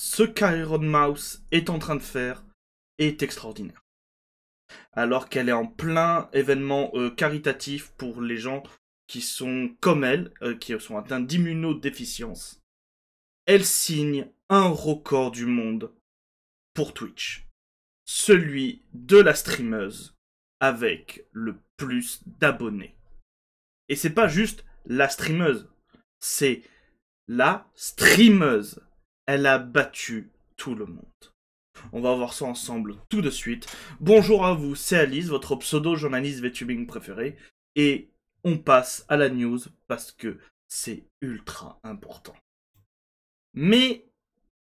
ce qu'Iron Mouse est en train de faire est extraordinaire. Alors qu'elle est en plein événement caritatif pour les gens qui sont comme elle, qui sont atteints d'immunodéficience, elle signe un record du monde pour Twitch. Celui de la streameuse avec le plus d'abonnés. Et c'est pas juste la streameuse, c'est la streameuse. Elle a battu tout le monde. On va voir ça ensemble tout de suite. Bonjour à vous, c'est Alice, votre pseudo-journaliste VTubing préféré. Et on passe à la news parce que c'est ultra important. Mais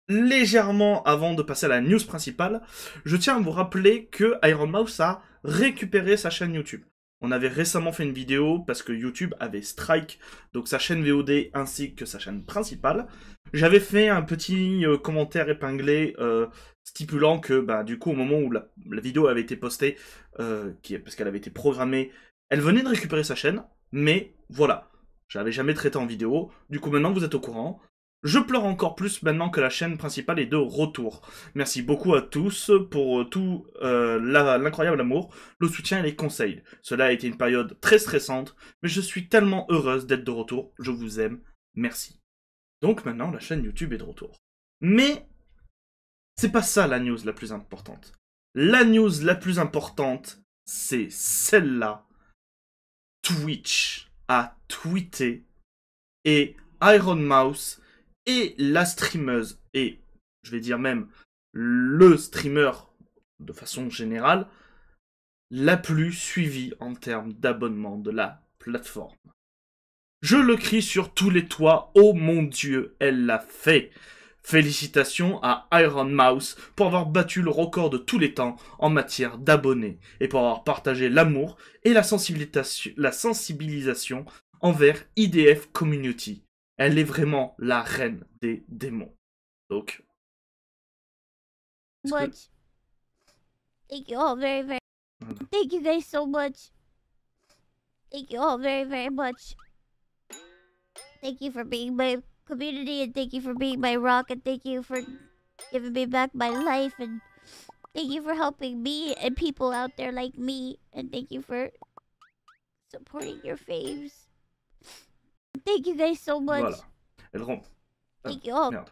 légèrement avant de passer à la news principale, je tiens à vous rappeler que Iron Mouse a récupéré sa chaîne YouTube. On avait récemment fait une vidéo parce que YouTube avait strike donc sa chaîne VOD ainsi que sa chaîne principale. J'avais fait un petit commentaire épinglé stipulant que du coup au moment où la vidéo avait été postée, parce qu'elle avait été programmée, elle venait de récupérer sa chaîne, mais voilà, je l'avais jamais traité en vidéo, du coup maintenant vous êtes au courant. Je pleure encore plus maintenant que la chaîne principale est de retour. Merci beaucoup à tous pour tout l'incroyable amour, le soutien et les conseils. Cela a été une période très stressante, mais je suis tellement heureuse d'être de retour. Je vous aime. Merci. Donc maintenant, la chaîne YouTube est de retour. Mais c'est pas ça la news la plus importante. La news la plus importante, c'est celle-là. Twitch a tweeté et Iron Mouse et la streameuse, et je vais dire même le streamer de façon générale, la plus suivie en termes d'abonnement de la plateforme. Je le crie sur tous les toits, oh mon Dieu, elle l'a fait. Félicitations à Iron Mouse pour avoir battu le record de tous les temps en matière d'abonnés et pour avoir partagé l'amour et la sensibilisation envers IDF Community. Elle est vraiment la reine des démons. Donc. Much. Thank you all very. Thank you guys so much. Thank you all very much. Thank you for being my community, and thank you for being my rock, and thank you for giving me back my life, and thank you for helping me and people out there like me, and thank you for supporting your faves. Thank you guys so much. Voilà. Thank you all. Merde.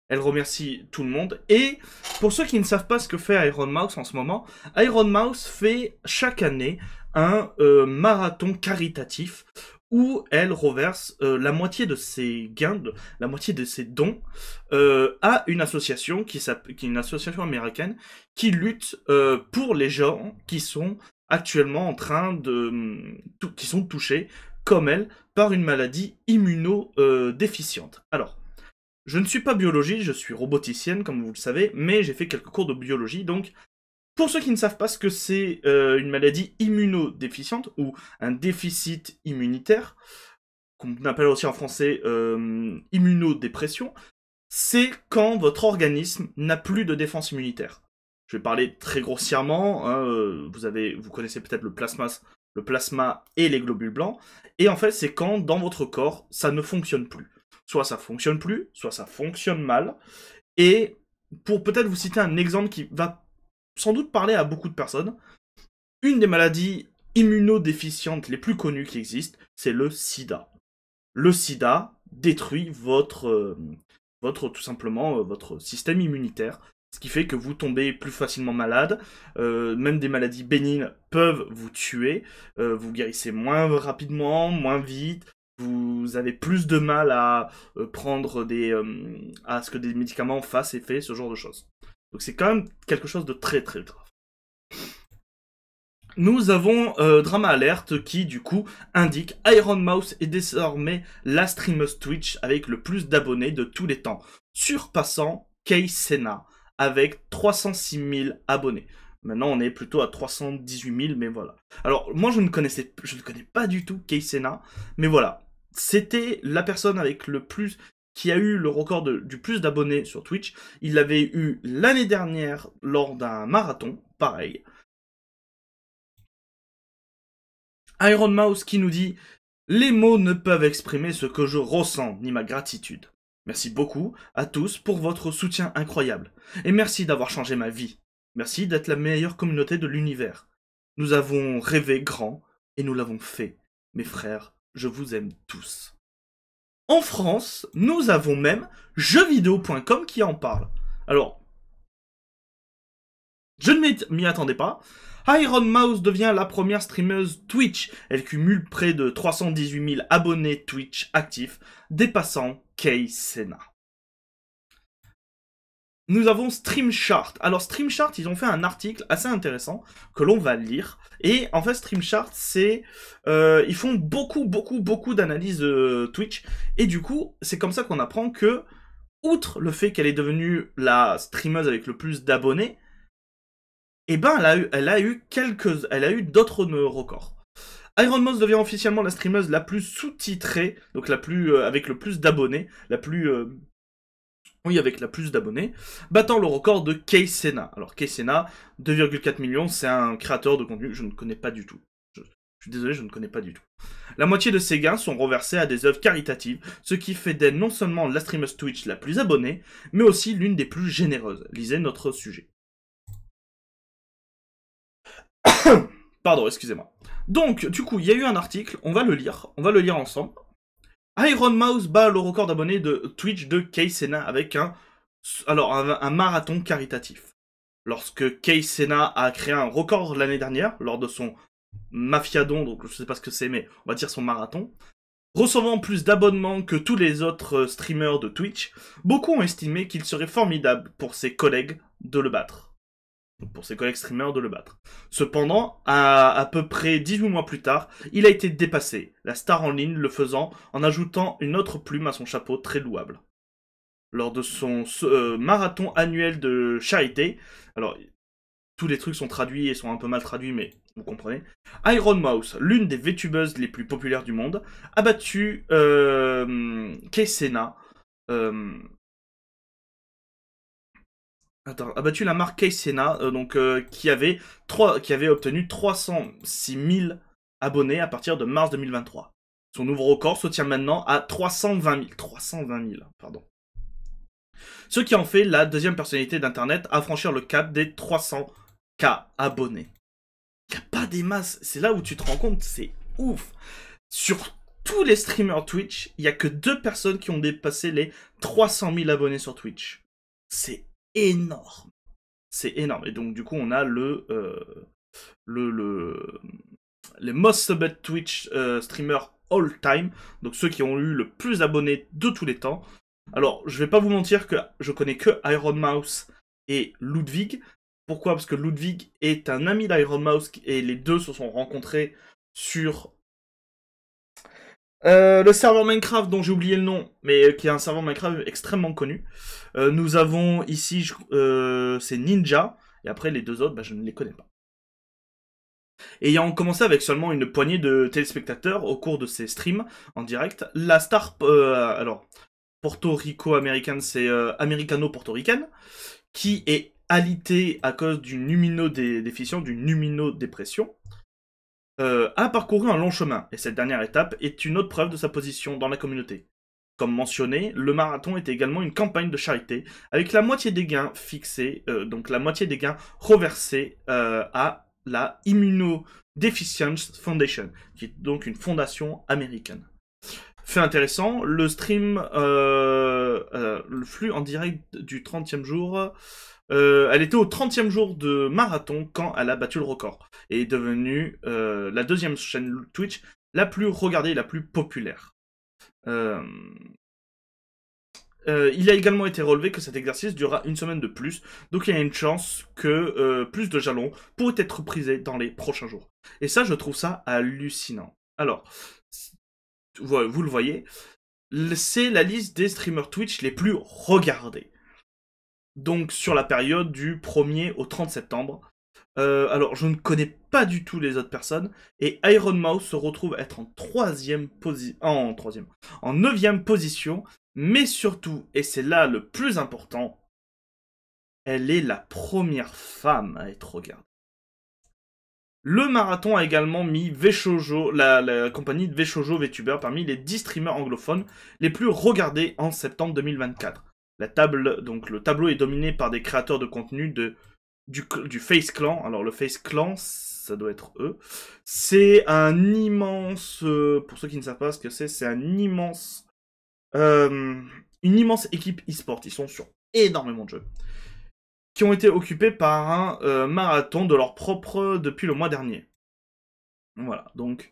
Elle remercie tout le monde. Et pour ceux qui ne savent pas ce que fait Iron Mouse en ce moment, Iron Mouse fait chaque année un marathon caritatif où elle reverse la moitié de ses gains, la moitié de ses dons à une association qui est une association américaine qui lutte pour les gens qui sont actuellement en train qui sont touchés, comme elle, par une maladie immunodéficiente. Alors, je ne suis pas biologiste, je suis roboticienne, comme vous le savez, mais j'ai fait quelques cours de biologie, donc pour ceux qui ne savent pas ce que c'est une maladie immunodéficiente, ou un déficit immunitaire, qu'on appelle aussi en français immunodépression, c'est quand votre organisme n'a plus de défense immunitaire. Je vais parler très grossièrement, hein, vous connaissez peut-être le plasma et les globules blancs, et en fait c'est quand dans votre corps ça ne fonctionne plus. Soit ça fonctionne plus, soit ça fonctionne mal. Et pour peut-être vous citer un exemple qui va sans doute parler à beaucoup de personnes, une des maladies immunodéficientes les plus connues qui existent, c'est le sida. Le sida détruit tout simplement votre système immunitaire, ce qui fait que vous tombez plus facilement malade, même des maladies bénignes peuvent vous tuer, vous guérissez moins rapidement, moins vite, vous avez plus de mal à prendre à ce que des médicaments fassent effet, ce genre de choses. Donc c'est quand même quelque chose de très très grave. Nous avons Drama Alert qui du coup indique Iron Mouse est désormais la streameuse Twitch avec le plus d'abonnés de tous les temps, surpassant Kay Sena avec 306 000 abonnés. Maintenant, on est plutôt à 318 000, mais voilà. Alors, moi, je ne connais pas du tout Kay Sena, mais voilà. C'était la personne avec le plus, qui a eu le record du plus d'abonnés sur Twitch. Il l'avait eu l'année dernière lors d'un marathon, pareil. Iron Mouse qui nous dit « Les mots ne peuvent exprimer ce que je ressens, ni ma gratitude. Merci beaucoup à tous pour votre soutien incroyable. Et merci d'avoir changé ma vie. Merci d'être la meilleure communauté de l'univers. Nous avons rêvé grand et nous l'avons fait. Mes frères, je vous aime tous. En France, nous avons même jeuxvideo.com qui en parle. Alors, je ne m'y attendais pas. Iron Mouse devient la première streameuse Twitch. Elle cumule près de 318 000 abonnés Twitch actifs, dépassant Kay Sena. Nous avons StreamChart. Alors StreamChart, ils ont fait un article assez intéressant que l'on va lire. Et en fait, StreamChart, c'est... ils font beaucoup d'analyses Twitch. Et du coup, c'est comme ça qu'on apprend que, outre le fait qu'elle est devenue la streameuse avec le plus d'abonnés, eh ben, elle a eu d'autres records. Iron Mouse devient officiellement la streameuse la plus sous-titrée, donc la plus avec le plus d'abonnés, avec la plus d'abonnés, battant le record de Kay Sena. Alors Kay Sena, 2,4 millions, c'est un créateur de contenu que je ne connais pas du tout. Je suis désolé, je ne connais pas du tout. La moitié de ses gains sont reversés à des œuvres caritatives, ce qui fait d'elle non seulement la streameuse Twitch la plus abonnée, mais aussi l'une des plus généreuses. Lisez notre sujet. Pardon, excusez-moi. Donc, du coup, il y a eu un article, on va le lire ensemble. Iron Mouse bat le record d'abonnés de Twitch de Kay Sena avec un marathon caritatif. Lorsque Kay Sena a créé un record l'année dernière, lors de son Mafiadon, donc je sais pas ce que c'est, mais on va dire son marathon, recevant plus d'abonnements que tous les autres streamers de Twitch, beaucoup ont estimé qu'il serait formidable pour ses collègues de le battre. Pour ses collègues streamers de le battre. Cependant, à peu près 18 mois plus tard, il a été dépassé, la star en ligne le faisant en ajoutant une autre plume à son chapeau très louable. Lors de son marathon annuel de charité, alors tous les trucs sont traduits et sont un peu mal traduits, mais vous comprenez. Iron Mouse, l'une des VTubeuses les plus populaires du monde, a battu Kay Sena, a battu la marque Kay Sena, qui avait obtenu 306 000 abonnés à partir de mars 2023. Son nouveau record se tient maintenant à 320 000, pardon. Ce qui en fait la deuxième personnalité d'Internet à franchir le cap des 300K abonnés. Il n'y a pas des masses, c'est là où tu te rends compte, c'est ouf. Sur tous les streamers Twitch, il n'y a que 2 personnes qui ont dépassé les 300 000 abonnés sur Twitch. C'est énorme. C'est énorme. Et donc, du coup, on a les most subbed Twitch streamers all time. Donc, ceux qui ont eu le plus d'abonnés de tous les temps. Alors, je vais pas vous mentir que je connais que Iron Mouse et Ludwig. Pourquoi? Parce que Ludwig est un ami d'Iron Mouse et les deux se sont rencontrés sur le serveur Minecraft dont j'ai oublié le nom, mais qui est un serveur Minecraft extrêmement connu. Nous avons ici, c'est Ninja, et après les deux autres, je ne les connais pas. Ayant commencé avec seulement une poignée de téléspectateurs au cours de ses streams en direct, la star, porto-rico-américaine, c'est américano-portoricaine, qui est alitée à cause d'une immunodéficience, d'une immunodépression, a parcouru un long chemin, et cette dernière étape est une autre preuve de sa position dans la communauté. Comme mentionné, le marathon était également une campagne de charité, avec la moitié des gains fixés, donc la moitié des gains reversés à la Immunodeficiency Foundation, qui est donc une fondation américaine. Fait intéressant, le stream, le flux en direct du 30e jour... elle était au 30e jour de marathon quand elle a battu le record et est devenue la deuxième chaîne Twitch la plus regardée et la plus populaire. Il a également été relevé que cet exercice durera une semaine de plus, donc il y a une chance que plus de jalons pourraient être prisés dans les prochains jours. Et ça, je trouve ça hallucinant. Alors, vous le voyez, c'est la liste des streamers Twitch les plus regardés. Donc sur la période du 1er au 30 septembre. Alors je ne connais pas du tout les autres personnes. Et Iron Mouse se retrouve être en 9e position. Mais surtout, et c'est là le plus important, elle est la première femme à être regardée. Le marathon a également mis VShojo, la compagnie de VShojo VTuber parmi les 10 streamers anglophones les plus regardés en septembre 2024. Donc le tableau est dominé par des créateurs de contenu du Face Clan. Alors le Face Clan, ça doit être eux. C'est un immense... pour ceux qui ne savent pas ce que c'est une immense équipe e-sport. Ils sont sur énormément de jeux. Qui ont été occupés par un marathon de leur propre depuis le mois dernier. Voilà, donc...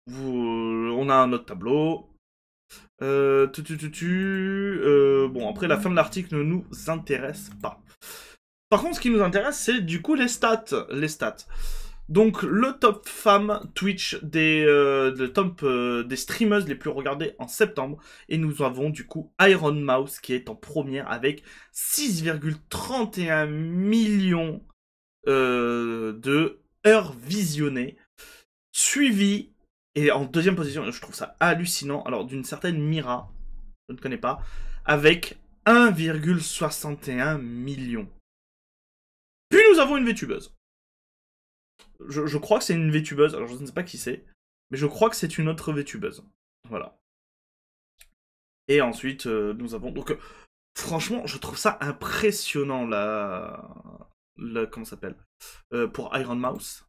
on a un autre tableau. Bon, après, la fin de l'article ne nous intéresse pas. Par contre, ce qui nous intéresse, c'est du coup les stats. Donc, le top femme Twitch le top des streamers les plus regardés en septembre. Et nous avons du coup Iron Mouse qui est en première avec 6,31 millions de heures visionnées. Suivi, et en deuxième position, je trouve ça hallucinant, alors d'une certaine Mira, je ne connais pas, avec 1,61 million. Puis nous avons une VTubeuse. Je crois que c'est une VTubeuse, alors je ne sais pas qui c'est, mais je crois que c'est une autre VTubeuse. Voilà. Et ensuite, nous avons... Donc, franchement, je trouve ça impressionnant, comment ça s'appelle pour Iron Mouse.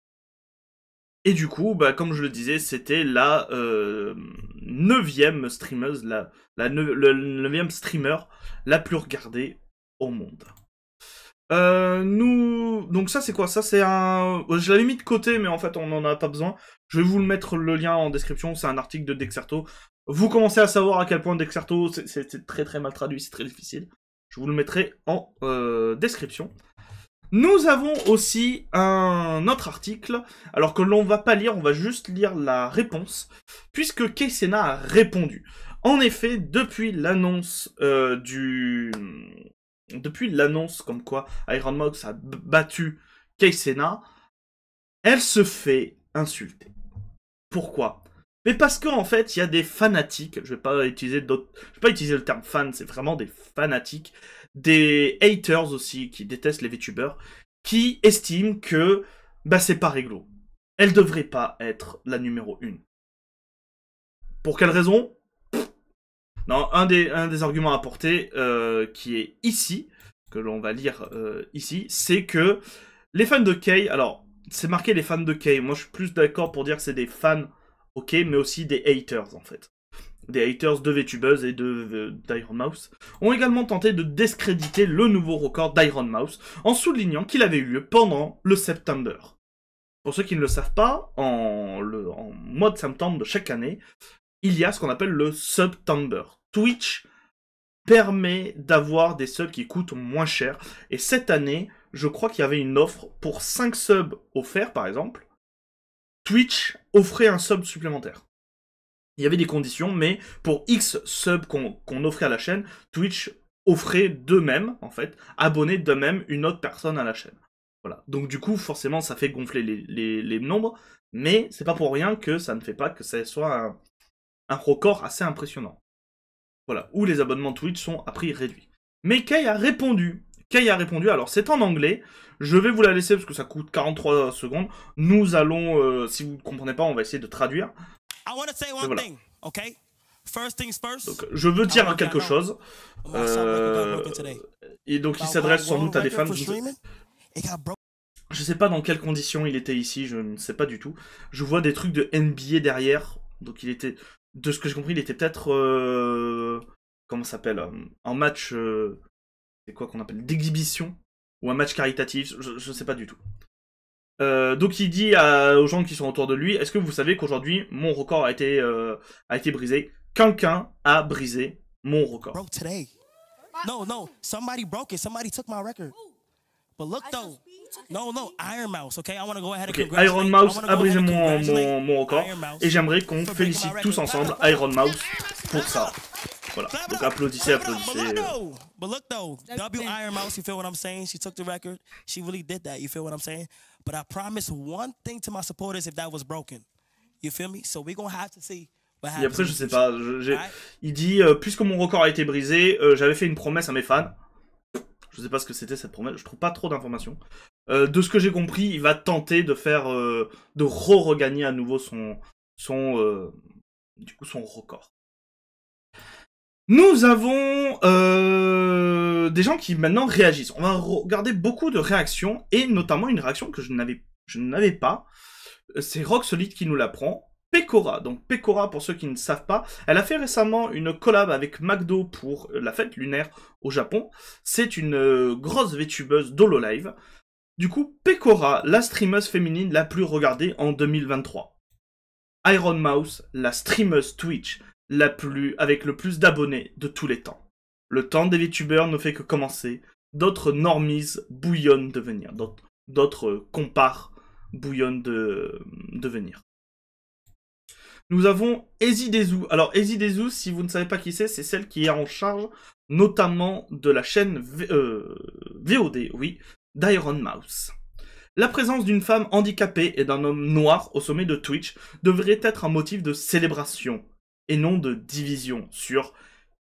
Et du coup, bah, comme je le disais, c'était la 9e streameuse, le 9e streamer la plus regardée au monde. Donc ça c'est quoi? Ça c'est un... Je l'avais mis de côté mais en fait on n'en a pas besoin. Je vais vous le mettre le lien en description, c'est un article de Dexerto. Vous commencez à savoir à quel point Dexerto c'est très très mal traduit, c'est très difficile. Je vous le mettrai en description. Nous avons aussi un autre article, alors que l'on va pas lire, on va juste lire la réponse, puisque Keisena a répondu. En effet, depuis l'annonce comme quoi Iron Mouse a battu Keisena, elle se fait insulter. Pourquoi? Mais parce qu'en fait, il y a des fanatiques, je vais pas utiliser le terme fan, c'est vraiment des fanatiques, des haters aussi, qui détestent les VTubers, qui estiment que bah c'est pas réglo. Elle devrait pas être la numéro 1. Pour quelle raison? Non, un des arguments apportés, qui est ici, que l'on va lire ici, c'est que les fans de Kay, alors, c'est marqué les fans de Kay, moi je suis plus d'accord pour dire que c'est des fans, ok, mais aussi des haters en fait. Des haters de VTubeuse et d'Iron Mouse, ont également tenté de discréditer le nouveau record d'Iron Mouse en soulignant qu'il avait eu lieu pendant le September. Pour ceux qui ne le savent pas, en mois de septembre de chaque année, il y a ce qu'on appelle le Subtember. Twitch permet d'avoir des subs qui coûtent moins cher. Et cette année, je crois qu'il y avait une offre pour 5 subs offerts, par exemple. Twitch offrait un sub supplémentaire. Il y avait des conditions, mais pour X subs qu'on offrait à la chaîne, Twitch offrait d'eux-mêmes, en fait, abonner d'eux-mêmes une autre personne à la chaîne. Voilà. Donc du coup, forcément, ça fait gonfler les nombres, mais c'est pas pour rien que ça ne fait pas que ça soit un record assez impressionnant. Voilà, où les abonnements Twitch sont à prix réduit. Mais Kay a répondu. Alors c'est en anglais. Je vais vous la laisser parce que ça coûte 43 secondes. Nous allons, si vous ne comprenez pas, on va essayer de traduire. Voilà. Donc, je veux dire quelque chose. Et donc il s'adresse sans doute à des fans. Je sais pas dans quelles conditions il était ici, je ne sais pas du tout. Je vois des trucs de NBA derrière. Donc il était... De ce que j'ai compris, il était peut-être... comment ça s'appelle en match... c'est quoi qu'on appelle d'exhibition. Ou un match caritatif, je sais pas du tout. Donc il dit aux gens qui sont autour de lui, est-ce que vous savez qu'aujourd'hui, mon record a été brisé? Quelqu'un a brisé mon record. No, somebody broke it. Somebody took my record. But look though, no, Iron Mouse, okay? I want to go ahead and congratulate. Iron Mouse a brisé mon record et j'aimerais qu'on félicite tous ensemble Iron Mouse pour ça. Voilà. Donc applaudissez. But look though, W Iron Mouse, you feel what I'm saying? She took the record. She really did that. You feel what I'm saying? But I promise one thing to my supporters if that was broken. You feel me? So we're gonna have to see. Et après, je sais pas. Il dit puisque mon record a été brisé, j'avais fait une promesse à mes fans. Je sais pas ce que c'était cette promesse, je trouve pas trop d'informations. de ce que j'ai compris, il va tenter de faire, de regagner à nouveau du coup, son record. Nous avons des gens qui maintenant réagissent. On va regarder beaucoup de réactions, et notamment une réaction que je n'avais pas. C'est Rock Solid qui nous l'apprend. Pecora. Donc Pecora, pour ceux qui ne savent pas, elle a fait récemment une collab avec McDo pour la fête lunaire au Japon. C'est une grosse VTubeuse d'Hololive. Du coup, Pecora, la streameuse féminine la plus regardée en 2023. Iron Mouse, la streameuse Twitch avec le plus d'abonnés de tous les temps. Le temps des VTubers ne fait que commencer. D'autres normies bouillonnent de venir. D'autres compares bouillonnent de venir. Nous avons Ezidezu. Alors Ezidezu, si vous ne savez pas qui c'est celle qui est en charge notamment de la chaîne VOD, oui, d'Iron Mouse. La présence d'une femme handicapée et d'un homme noir au sommet de Twitch devrait être un motif de célébration et non de division sur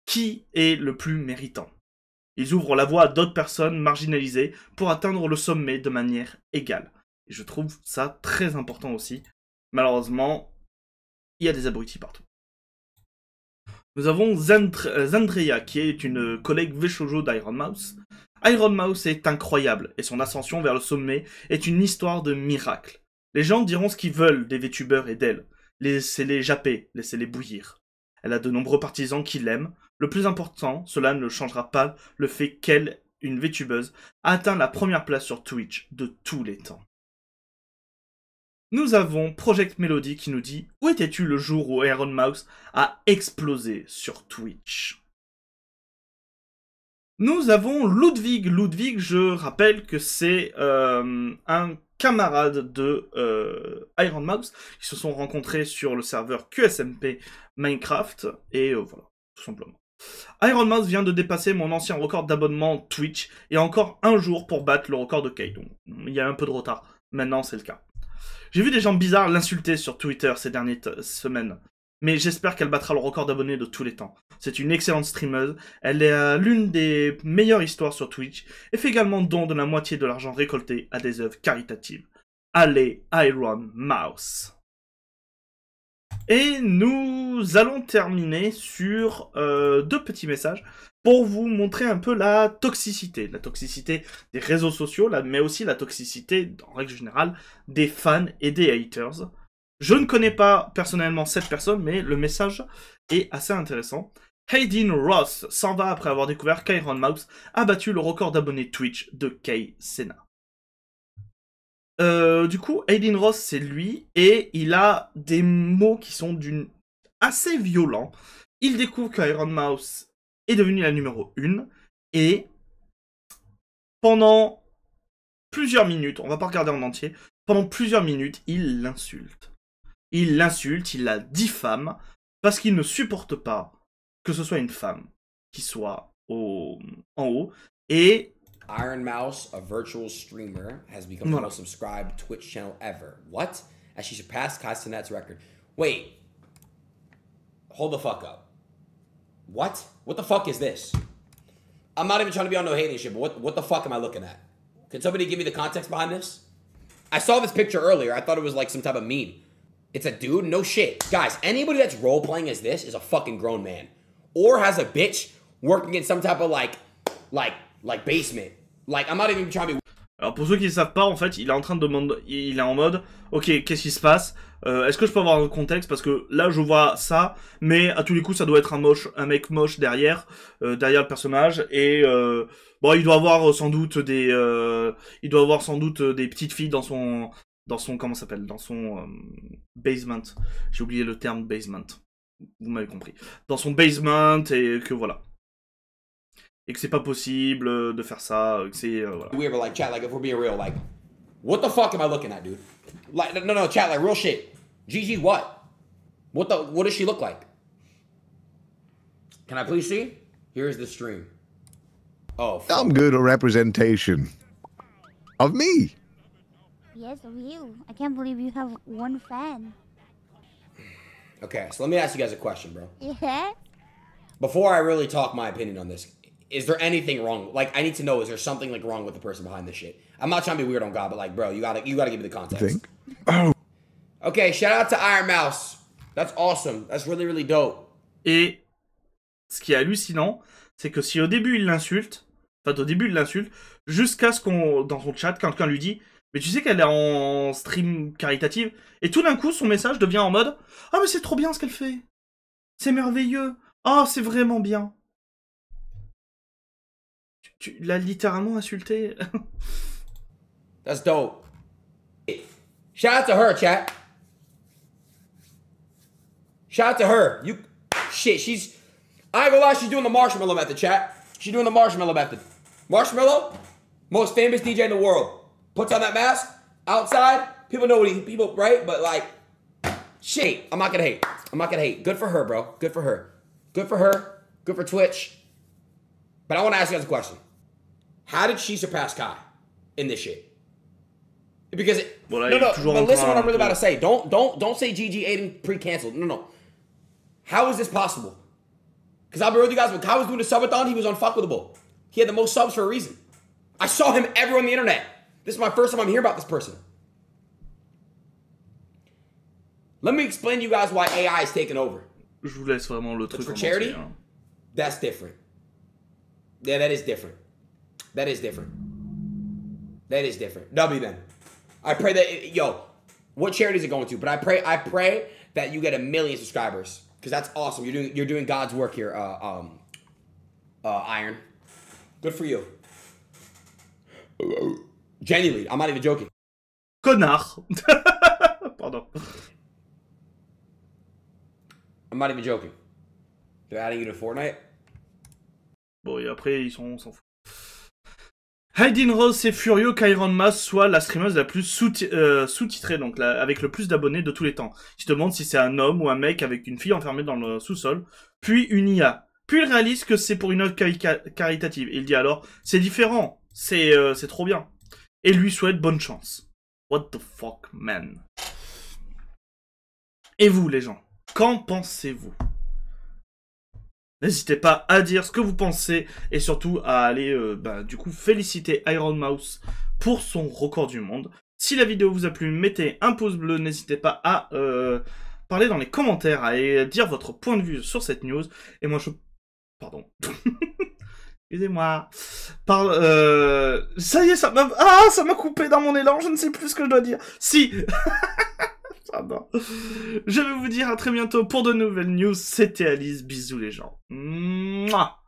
qui est le plus méritant. Ils ouvrent la voie à d'autres personnes marginalisées pour atteindre le sommet de manière égale. Et je trouve ça très important aussi. Malheureusement, il y a des abrutis partout. Nous avons Zandrea, qui est une collègue V-Shoujo d'Iron Mouse. Iron Mouse est incroyable, et son ascension vers le sommet est une histoire de miracle. Les gens diront ce qu'ils veulent des VTubers et d'elle. Laissez-les japper, laissez-les bouillir. Elle a de nombreux partisans qui l'aiment. Le plus important, cela ne changera pas le fait qu'elle, une VTubeuse, a atteint la première place sur Twitch de tous les temps. Nous avons Project Melody qui nous dit « Où étais-tu le jour où Iron Mouse a explosé sur Twitch ?» Nous avons Ludwig. Ludwig, je rappelle que c'est un camarade de Iron Mouse qui se sont rencontrés sur le serveur QSMP Minecraft, et voilà, tout simplement. Iron Mouse vient de dépasser mon ancien record d'abonnement Twitch, et encore un jour pour battre le record de Kay. Donc, il y a un peu de retard, maintenant c'est le cas. J'ai vu des gens bizarres l'insulter sur Twitter ces dernières semaines, mais j'espère qu'elle battra le record d'abonnés de tous les temps. C'est une excellente streameuse, elle est l'une des meilleures histoires sur Twitch, et fait également don de la moitié de l'argent récolté à des œuvres caritatives. Allez, Iron Mouse! Et nous allons terminer sur deux petits messages pour vous montrer un peu la toxicité des réseaux sociaux, mais aussi la toxicité, en règle générale, des fans et des haters. Je ne connais pas personnellement cette personne, mais le message est assez intéressant. Hayden Ross s'en va après avoir découvert qu'Iron Mouse a battu le record d'abonnés Twitch de Kay Sena. Du coup, Hayden Ross, c'est lui, et il a des mots qui sont assez violents. Il découvre qu'Iron Mouse est devenu la numéro 1, et pendant plusieurs minutes, on va pas regarder en entier, pendant plusieurs minutes, il l'insulte. Il l'insulte, il la diffame, parce qu'il ne supporte pas que ce soit une femme qui soit en haut, et... Iron Mouse, a virtual streamer, has become the most subscribed Twitch channel ever. What? As she surpassed Kai Cenat's record. Wait. Hold the fuck up. What? What the fuck is this? I'm not even trying to be on no hating shit, but what the fuck am I looking at? Can somebody give me the context behind this? I saw this picture earlier. I thought it was like some type of meme. It's a dude? No shit. Guys, anybody that's role-playing as this is a fucking grown man. Or has a bitch working in some type of like basement. Like, I'm not even trying to be... Alors pour ceux qui ne savent pas, en fait, il est en train de demander, il est en mode, ok, qu'est-ce qui se passe? Est-ce que je peux avoir un contexte? Parce que là, je vois ça, mais à tous les coups, ça doit être un mec moche derrière le personnage, et bon, il doit avoir sans doute des petites filles dans son comment ça s'appelle, dans son basement. J'ai oublié le terme basement. Vous m'avez compris. Dans son basement, et que voilà. Et que c'est pas possible de faire ça, que c'est voilà. Weird, but like, chat, like, if we're being real, like, what the fuck am I looking at, dude? Like, no, chat, like, real shit. Gigi, what? What does she look like? Can I please see? Here's the stream. Oh, fuck. I'm good at representation. Of me. Yes, of you. I can't believe you have one fan. Okay, so let me ask you guys a question, bro. Yeah? Before I really talk my opinion on this, is there anything wrong? Like, I need to know, is there something like wrong with the person behind this shit? I'm not trying to be weird on God, but like, bro, you gotta give me the context. Okay, shout out to Iron Mouse. That's awesome. That's really, really dope. Et ce qui est hallucinant, c'est que si au début il l'insulte, jusqu'à ce qu'on, dans son chat, quelqu'un lui dit, mais tu sais qu'elle est en stream caritative, et tout d'un coup son message devient en mode, ah mais c'est trop bien ce qu'elle fait, c'est merveilleux, ah c'est vraiment bien. Tu l'as littéralement insulté. That's dope. Shout out to her, chat. Shout out to her. Shit, she's... I ain't gonna lie, she's doing the marshmallow method, chat. She's doing the marshmallow method. Marshmallow, most famous DJ in the world. Puts on that mask, outside, people know what people, right? But like, shit, I'm not gonna hate. I'm not gonna hate. Good for her, bro. Good for her. Good for her. Good for Twitch. But I wanna ask you guys a question. How did she surpass Kai in this shit? Because but listen what I'm really about to say. Don't say GG Aiden pre-canceled. No. How is this possible? Because I'll be real with you guys, when Kai was doing the subathon, he was unfuckable. He had the most subs for a reason. I saw him everywhere on the internet. This is my first time I'm hearing about this person. Let me explain to you guys why AI is taking over. Je vous laisse vraiment le truc. For charity, that's different. Yeah, that is different. That is different. That is different. W then. I pray that, what charity is it going to? But I pray that you get 1 million subscribers. Because that's awesome. You're doing God's work here, Iron. Good for you. Genuinely, I'm not even joking. Connard. Pardon. I'm not even joking. They're adding you to Fortnite? Bon, et après, on s'en fout. Hayden Rose, c'est furieux qu'Iron Mouse soit la streameuse la plus sous-titrée, donc avec le plus d'abonnés de tous les temps. Il se demande si c'est un homme ou un mec avec une fille enfermée dans le sous-sol, puis une IA. Puis il réalise que c'est pour une œuvre caritative. Il dit alors, c'est différent, c'est trop bien. Et lui souhaite bonne chance. What the fuck, man. Et vous, les gens, qu'en pensez-vous? N'hésitez pas à dire ce que vous pensez et surtout à aller du coup féliciter Iron Mouse pour son record du monde. Si la vidéo vous a plu, mettez un pouce bleu, n'hésitez pas à parler dans les commentaires, à dire votre point de vue sur cette news. Et moi Pardon. Excusez-moi. Ça y est, ça m'a coupé dans mon élan, je ne sais plus ce que je dois dire. Si. Pardon. Je vais vous dire à très bientôt pour de nouvelles news. C'était Alice. Bisous les gens. Mouah.